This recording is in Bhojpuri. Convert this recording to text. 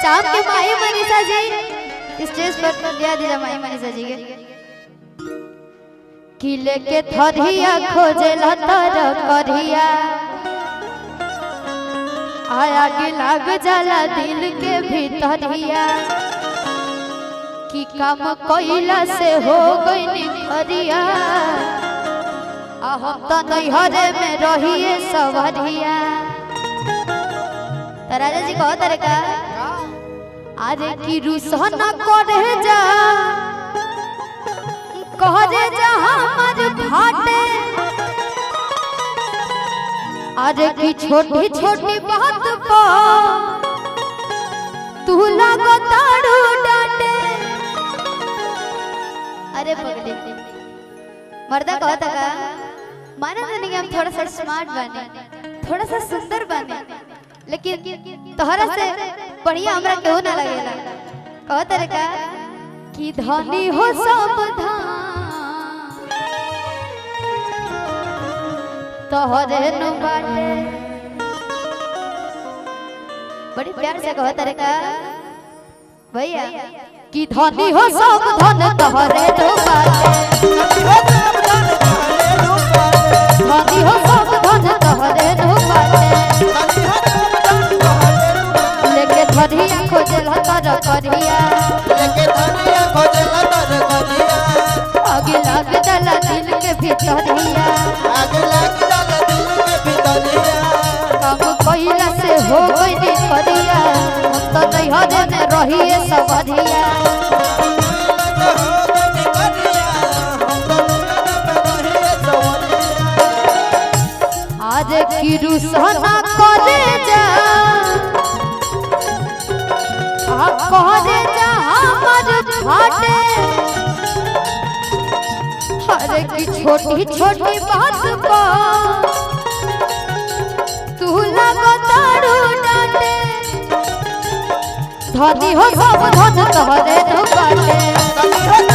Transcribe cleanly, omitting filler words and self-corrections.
चाप के माई मनीषा जी स्टेज पर दिया दिया माई मनीषा जी के किले के थरिया खोजे लतर करिया आया के लाग जाला दिल के भीतरिया कि काम कोइला से हो गई निखरिया हम तो नैहरे में रहिए सवरिया। राजा जी कहो तारे का अरे की रुसन करे जा हमर फाटे अरे की छोटी छोटी बात पर तू लगो ताड़ू डांटे। अरे पगली मर्दा कहता का माना नहीं हम थोड़ा सा स्मार्ट बने थोड़ा सा सुंदर बने लेकिन तोहरा से बढ़िया हमरा केहू ना लगेला। कहता रे का कि धनी हो सावधान तोहरे नु बाटे। बड़ी प्यार से कहता रे का भैया कि धनी हो सावधान तोहरे नु बाटे धनी हो सावधान तोहरे नु बाटे लेके धनिया खोजला तर करिया आगे लाग जाला दिल के भीतरिया काम कइला से हो गई निखरिया हम तो नैहरे में रहिए सवरिया। आज की रुसना करे जा हमर फाटे अरे की छोटी छोटी बात पर तू लगो ताड़ू डांटे धनी हो सावधान तोहरे नु बाटे।